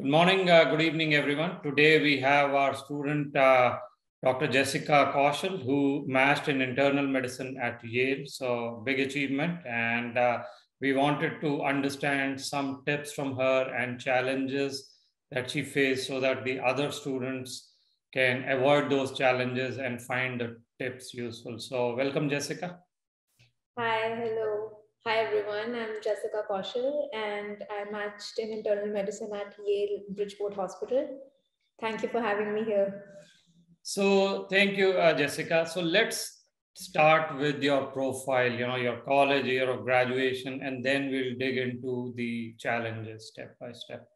Good morning, good evening, everyone. Today we have our student, Dr. Jessica Kaushal, who mastered in internal medicine at Yale. So big achievement. And we wanted to understand some tips from her and challenges that she faced so that the other students can avoid those challenges and find the tips useful. So welcome, Jessica. Hi, hello. Hi everyone, I'm Jessica Kaushal and I matched in internal medicine at Yale Bridgeport Hospital. Thank you for having me here. So thank you, Jessica. So let's start with your profile, your college year of graduation, and then we'll dig into the challenges step by step.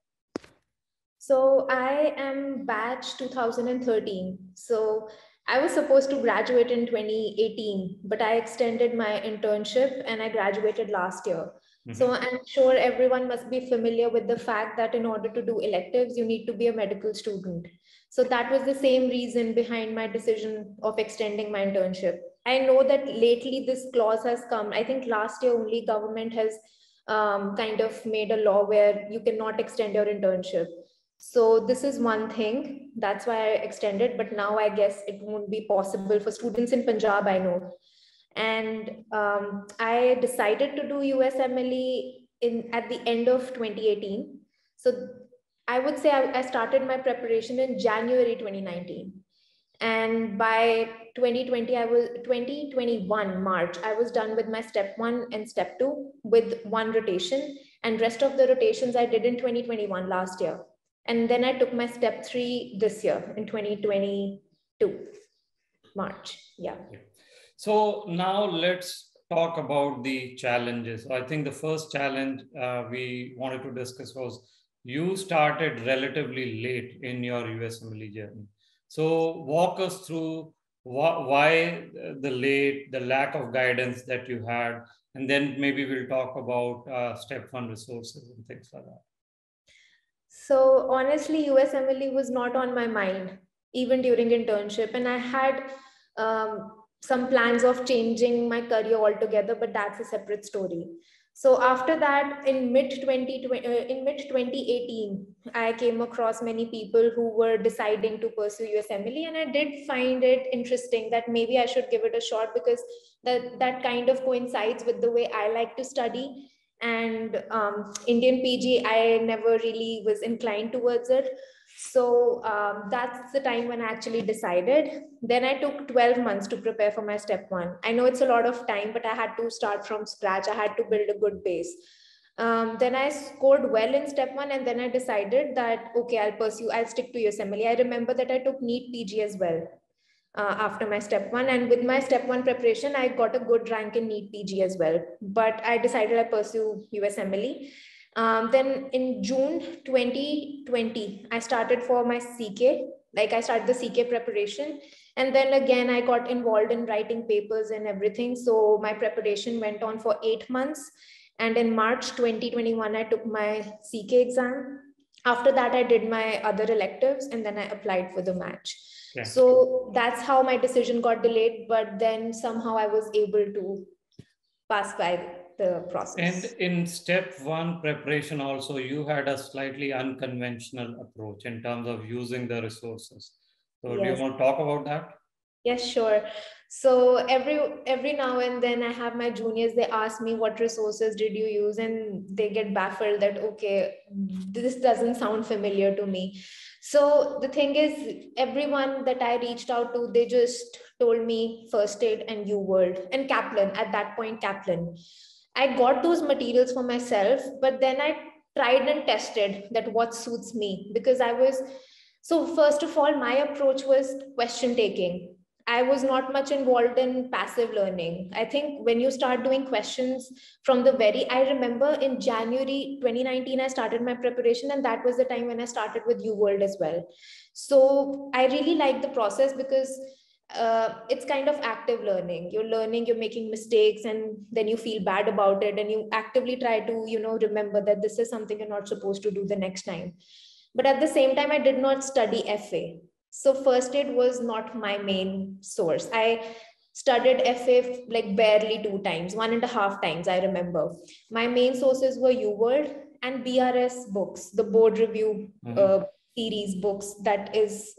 So I am batch 2013. So I was supposed to graduate in 2018, but I extended my internship and I graduated last year. So I'm sure everyone must be familiar with the fact that in order to do electives, you need to be a medical student. So that was the same reason behind my decision of extending my internship. I know that lately this clause has come. I think last year only government has kind of made a law where you cannot extend your internship. So this is one thing. That's why I extended. But now I guess it won't be possible for students in Punjab, I know. And I decided to do USMLE at the end of 2018. So I would say I started my preparation in January 2019. And by 2021 March, I was done with my step 1 and step 2 with one rotation. And rest of the rotations I did in 2021 last year. And then I took my step 3 this year in 2022 March. Yeah. So now let's talk about the challenges. I think the first challenge we wanted to discuss was you started relatively late in your USMLE journey. So walk us through why the lack of guidance that you had, and then maybe we'll talk about step 1 resources and things like that. So honestly, USMLE was not on my mind, even during internship. And I had some plans of changing my career altogether, but that's a separate story. So after that, in mid 2018, I came across many people who were deciding to pursue USMLE, and I did find it interesting that maybe I should give it a shot because that kind of coincides with the way I like to study. And Indian PG, I never really was inclined towards it. So that's the time when I actually decided. Then I took 12 months to prepare for my step 1. I know it's a lot of time, but I had to start from scratch. I had to build a good base. Then I scored well in step 1, and then I decided that, okay, I'll stick to USMLE. I remember that I took NEET PG as well. After my step 1, and with my step 1 preparation, I got a good rank in NEET PG as well, but I decided I pursue USMLE. Then in June 2020, I started for my CK, I started the CK preparation. And then again, I got involved in writing papers and everything. So my preparation went on for 8 months. And in March 2021, I took my CK exam. After that, I did my other electives, and then I applied for the match. Okay. So that's how my decision got delayed, but then somehow I was able to pass by the process. And in step 1 preparation also, you had a slightly unconventional approach in terms of using the resources. So yes. Do you want to talk about that? Yes, sure. So every now and then I have my juniors, they ask me what resources did you use, and they get baffled that, okay, this doesn't sound familiar to me. So the thing is, everyone that I reached out to, they just told me first aid and UWorld and Kaplan. At that point, Kaplan. I got those materials for myself, but then I tried and tested that what suits me, because so first of all, my approach was question taking. I was not much involved in passive learning. I think when you start doing questions from I remember in January 2019, I started my preparation, and that was the time when I started with UWorld as well. So I really like the process because it's kind of active learning. You're learning, you're making mistakes, and then you feel bad about it, and you actively try to, remember that this is something you're not supposed to do the next time. But at the same time, I did not study FA. So first aid was not my main source. I studied FA barely 2 times, 1.5 times, I remember. My main sources were UWorld and BRS books, the board review series books that is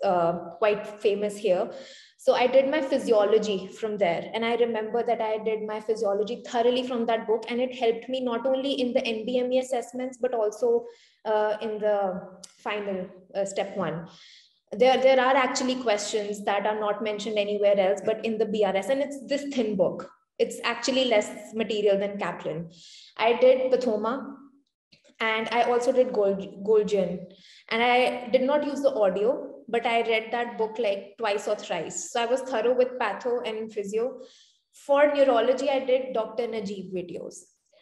quite famous here. So I did my physiology from there. And I remember that I did my physiology thoroughly from that book. And it helped me not only in the NBME assessments, but also in the final step 1. There are actually questions that are not mentioned anywhere else, but in the BRS, and it's this thin book. It's actually less material than Kaplan. I did Pathoma, and I also did Golgian. And I did not use the audio, but I read that book like twice or thrice. So I was thorough with patho and physio. For neurology, I did Dr. Najib videos.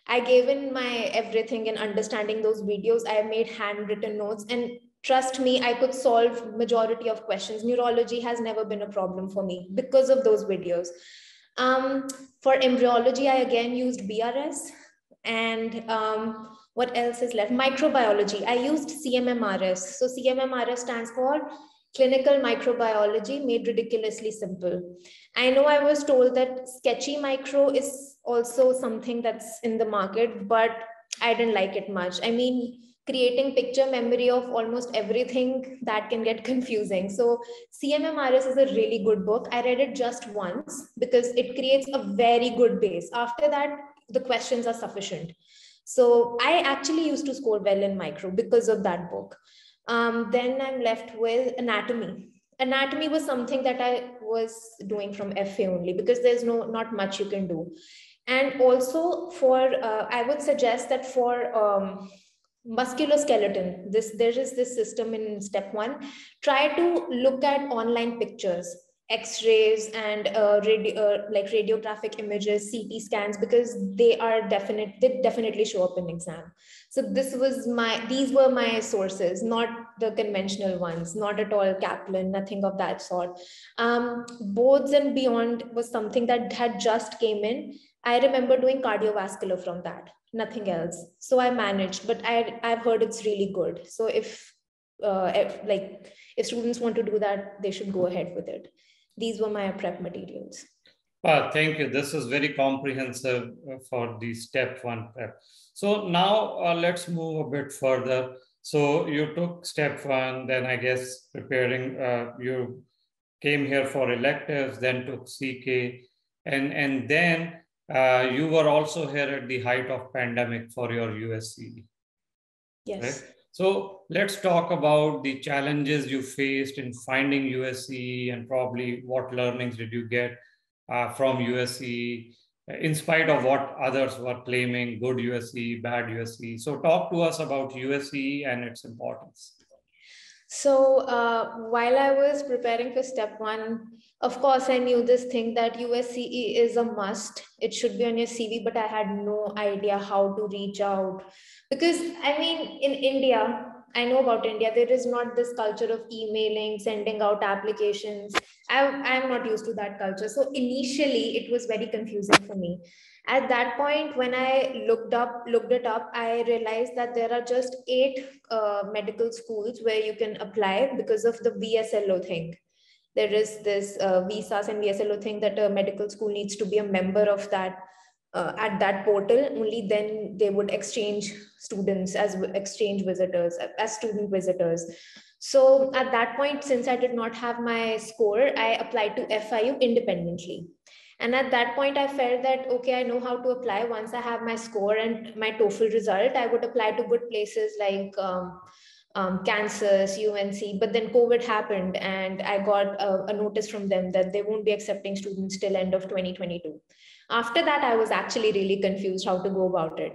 I gave in my everything in understanding those videos. I made handwritten notes, and trust me, I could solve majority of questions. Neurology has never been a problem for me because of those videos. For embryology, I again used BRS. And what else is left? Microbiology, I used CMMRS. So CMMRS stands for Clinical Microbiology Made Ridiculously Simple. I know I was told that sketchy micro is also something that's in the market, but I didn't like it much. I mean, creating picture memory of almost everything, that can get confusing. So CMMRS is a really good book. I read it just once because it creates a very good base. After that, the questions are sufficient. So I actually used to score well in micro because of that book. Then I'm left with anatomy. Anatomy was something that I was doing from FA only because there's not much you can do. And also for, I would suggest that for musculoskeleton, there is this system in step 1. Try to look at online pictures, X-rays and like radiographic images, CT scans, because they definitely show up in exam. So these were my sources, not the conventional ones, not at all Kaplan, nothing of that sort. Boards and beyond was something that had just came in. I remember doing cardiovascular from that, nothing else. So I managed, but I've heard it's really good. So if students want to do that, they should go ahead with it. These were my prep materials. Thank you. This is very comprehensive for the step 1 prep. So now let's move a bit further. So you took step 1, then I guess preparing, you came here for electives, then took CK, and then you were also here at the height of pandemic for your USCE. Yes. Right? So let's talk about the challenges you faced in finding USCE and probably what learnings did you get from USCE, in spite of what others were claiming, good USCE, bad USCE. So talk to us about USCE and its importance. So while I was preparing for step 1, of course, I knew this thing that USCE is a must. It should be on your CV, but I had no idea how to reach out. Because I mean, in India, I know about India, there is not this culture of emailing, sending out applications. I'm not used to that culture. So initially, it was very confusing for me. At that point, when I looked it up, I realized that there are just 8 medical schools where you can apply because of the VSLO thing. There is this visas and VSLO thing that a medical school needs to be a member of that at that portal. Only then they would exchange students as exchange visitors, as student visitors. So at that point, since I did not have my score, I applied to FIU independently. And at that point, I felt that, okay, I know how to apply. Once I have my score and my TOEFL result, I would apply to good places like Kansas, UNC. But then COVID happened and I got a notice from them that they won't be accepting students till end of 2022. After that, I was actually really confused how to go about it.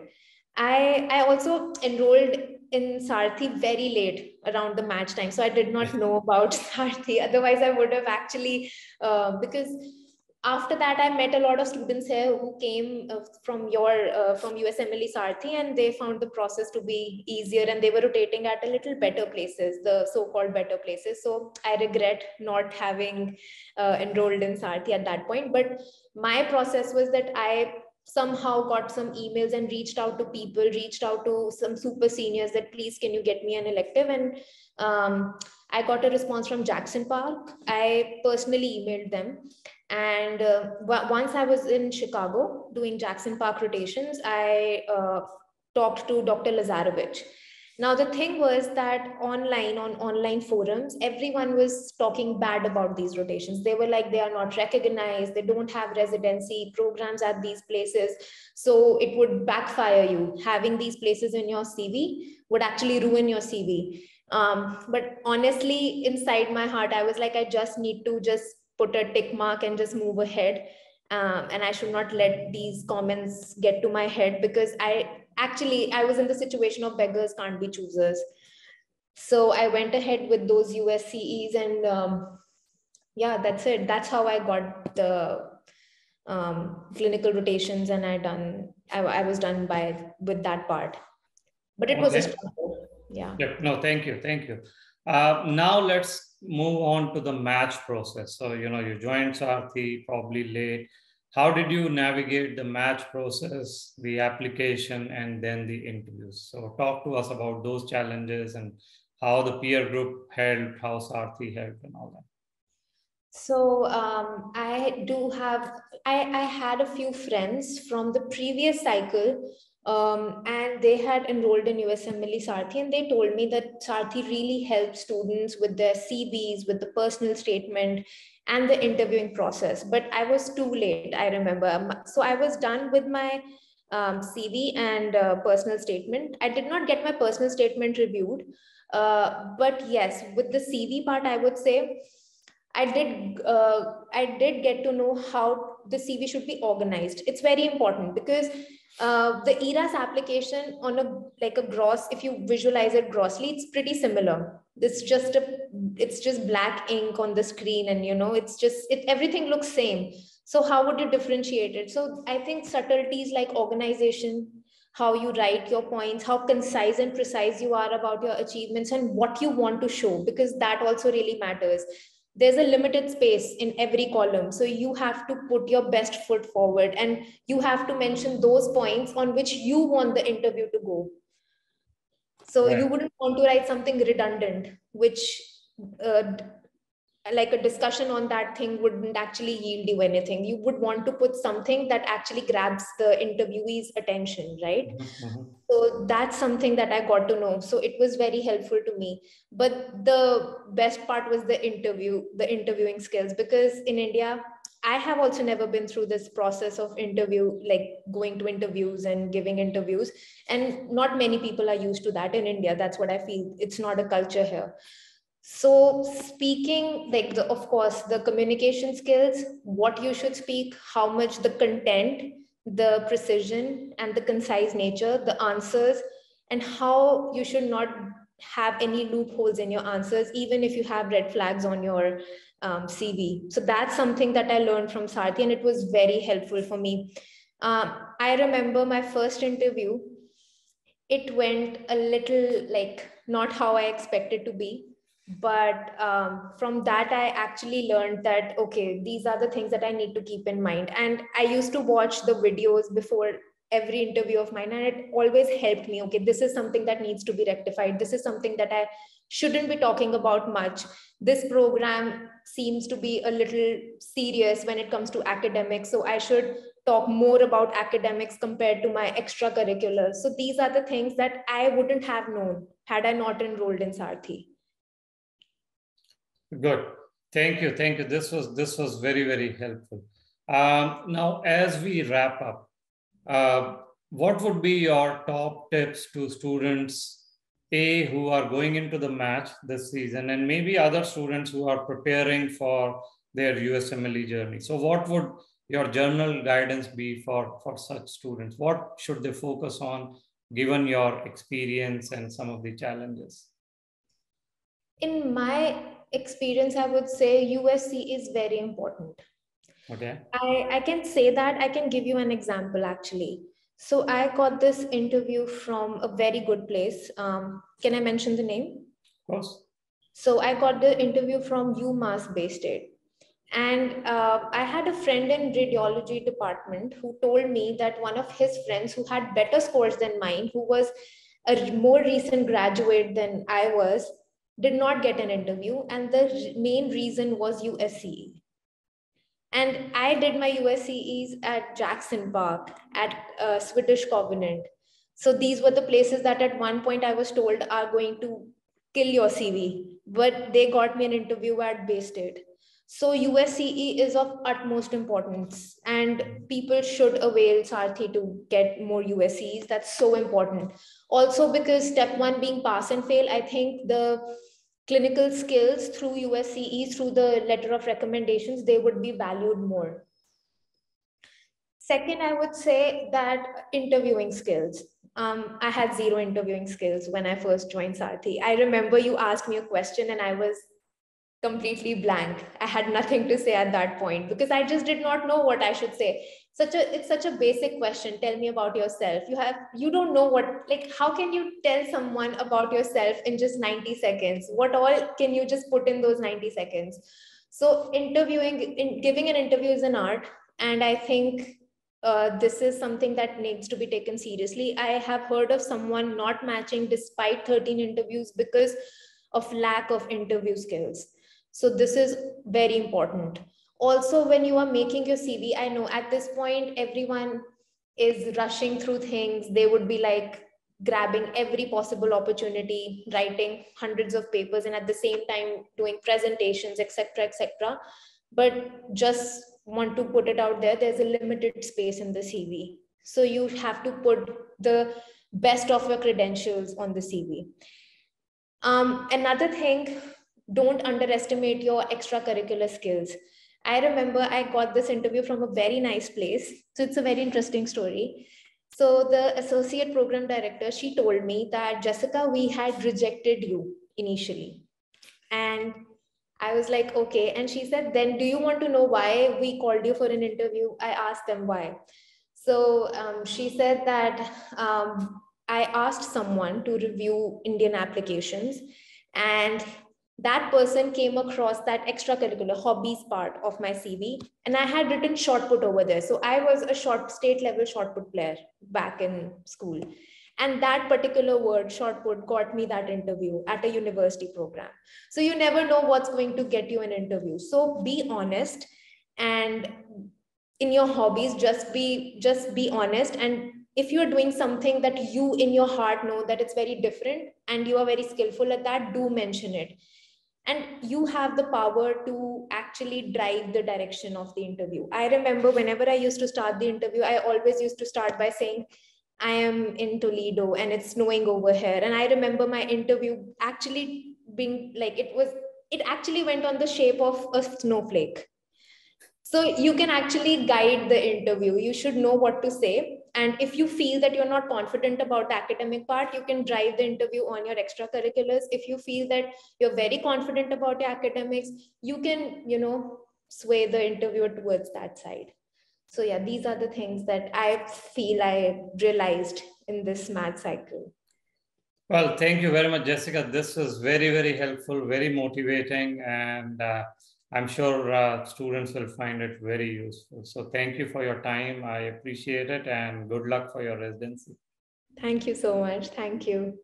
I also enrolled in Sarthi very late around the match time. So I did not know about Sarthi. Otherwise, I would have actually, because after that, I met a lot of students here who came from USMLE Sarthi, and they found the process to be easier, and they were rotating at a little better places, the so-called better places. So I regret not having enrolled in Sarthi at that point. But my process was that I somehow got some emails and reached out to people, reached out to some super seniors that please, can you get me an elective? And I got a response from Jackson Park. I personally emailed them. And once I was in Chicago doing Jackson Park rotations, I talked to Dr. Lazarevich. Now, the thing was that on online forums, everyone was talking bad about these rotations. They were like, they are not recognized, they don't have residency programs at these places. So it would backfire you. Having these places in your CV would actually ruin your CV. But honestly, inside my heart, I was like, I just need to just put a tick mark and just move ahead. And I should not let these comments get to my head, because I was in the situation of beggars can't be choosers. So I went ahead with those USCEs, and yeah, that's it. That's how I got the clinical rotations, and I was done with that part. But it was a struggle. Yeah. Yep. No, thank you. Thank you. Now let's move on to the match process. So, you joined Sarthi probably late. How did you navigate the match process, the application, and then the interviews? So talk to us about those challenges and how the peer group helped, how Sarthi helped, and all that. So I had a few friends from the previous cycle, and they had enrolled in USMLE Sarthi, and they told me that Sarthi really helps students with their CVs, with the personal statement and the interviewing process. But I was too late, I remember. So I was done with my CV and personal statement. I did not get my personal statement reviewed, but yes, with the CV part, I would say I did get to know how the CV should be organized. It's very important, because the ERAS application on a gross, if you visualize it grossly, it's pretty similar. It's just black ink on the screen, and everything looks same. So how would you differentiate it? So I think subtleties like organization, how you write your points, how concise and precise you are about your achievements, and what you want to show, because that also really matters. There's a limited space in every column, so you have to put your best foot forward, and you have to mention those points on which you want the interview to go. So Right. you wouldn't want to write something redundant, which like a discussion on that thing wouldn't actually yield you anything. You would want to put something that actually grabs the interviewee's attention, right? So that's something that I got to know. So it was very helpful to me. But the best part was the interviewing skills, because in India, I have also never been through this process of interview, like going to interviews and giving interviews. And not many people are used to that in India. That's what I feel. It's not a culture here. So speaking, like of course, the communication skills, what you should speak, how much the content, the precision and the concise nature, the answers, and how you should not have any loopholes in your answers, even if you have red flags on your CV. So that's something that I learned from Sarthi, and it was very helpful for me. I remember my first interview, it went a little like not how I expected to be. But from that, I actually learned that, okay, these are the things that I need to keep in mind. And I used to watch the videos before every interview of mine, and it always helped me. Okay, this is something that needs to be rectified. This is something that I shouldn't be talking about much. This program seems to be a little serious when it comes to academics, so I should talk more about academics compared to my extracurriculars. So these are the things that I wouldn't have known had I not enrolled in Sarthi. Good. Thank you. Thank you. This was very, very helpful. Now, as we wrap up, what would be your top tips to students, who are going into the match this season, and maybe other students who are preparing for their USMLE journey? So what would your general guidance be for such students? What should they focus on given your experience and some of the challenges? In my experience, I would say USC is very important. Okay. I can say that. I can give you an example actually. So I got this interview from a very good place. Can I mention the name? Of course. So I got the interview from UMass Bay State. And I had a friend in radiology department who told me that one of his friends who had better scores than mine, who was a more recent graduate than I was, did not get an interview. And the main reason was USCE. And I did my USCEs at Jackson Park, at Swedish Covenant. So these were the places that at one point I was told are going to kill your CV, but they got me an interview at Bay State. So USCE is of utmost importance, and people should avail Sarthi to get more USCEs. That's so important. Also, because step one being pass and fail, I think the clinical skills through USCE, through the letter of recommendations, they would be valued more. Second, I would say that interviewing skills. I had zero interviewing skills when I first joined Sarthi. I remember you asked me a question and I was completely blank. I had nothing to say at that point because I just did not know what I should say. It's such a basic question. Tell me about yourself. You don't know what, like, how can you tell someone about yourself in just 90 seconds? What all can you just put in those 90 seconds? So giving an interview is an art. And I think this is something that needs to be taken seriously. I have heard of someone not matching despite 13 interviews because of lack of interview skills. So this is very important. Also, when you are making your CV, I know at this point, everyone is rushing through things. They would be like grabbing every possible opportunity, writing hundreds of papers, and at the same time doing presentations, etc., etc. But just want to put it out there, there's a limited space in the CV. So you have to put the best of your credentials on the CV. Another thing, don't underestimate your extracurricular skills. I remember I got this interview from a very nice place. So it's a very interesting story. So the associate program director, she told me that, Jessica, we had rejected you initially. And I was like, okay. And she said, then do you want to know why we called you for an interview? I asked them why. So she said that I asked someone to review Indian applications, and that person came across that extracurricular hobbies part of my CV, and I had written shot put over there. So I was a state level shot put player back in school. And that particular word, short put, got me that interview at a university program. So you never know what's going to get you an interview. So be honest, and in your hobbies, just be honest. And if you're doing something that you in your heart know that it's very different and you are very skillful at that, do mention it. And you have the power to actually drive the direction of the interview. I remember whenever I used to start the interview, I always used to start by saying, I am in Toledo and it's snowing over here. And I remember my interview actually being like, it actually went on the shape of a snowflake. So you can actually guide the interview. You should know what to say. And if you feel that you're not confident about the academic part, you can drive the interview on your extracurriculars. If you feel that you're very confident about your academics, you can, sway the interviewer towards that side. So yeah, these are the things that I feel I realized in this math cycle. Well, thank you very much, Jessica. This was very, very helpful, very motivating, and I'm sure students will find it very useful. So thank you for your time. I appreciate it, and good luck for your residency. Thank you so much. Thank you.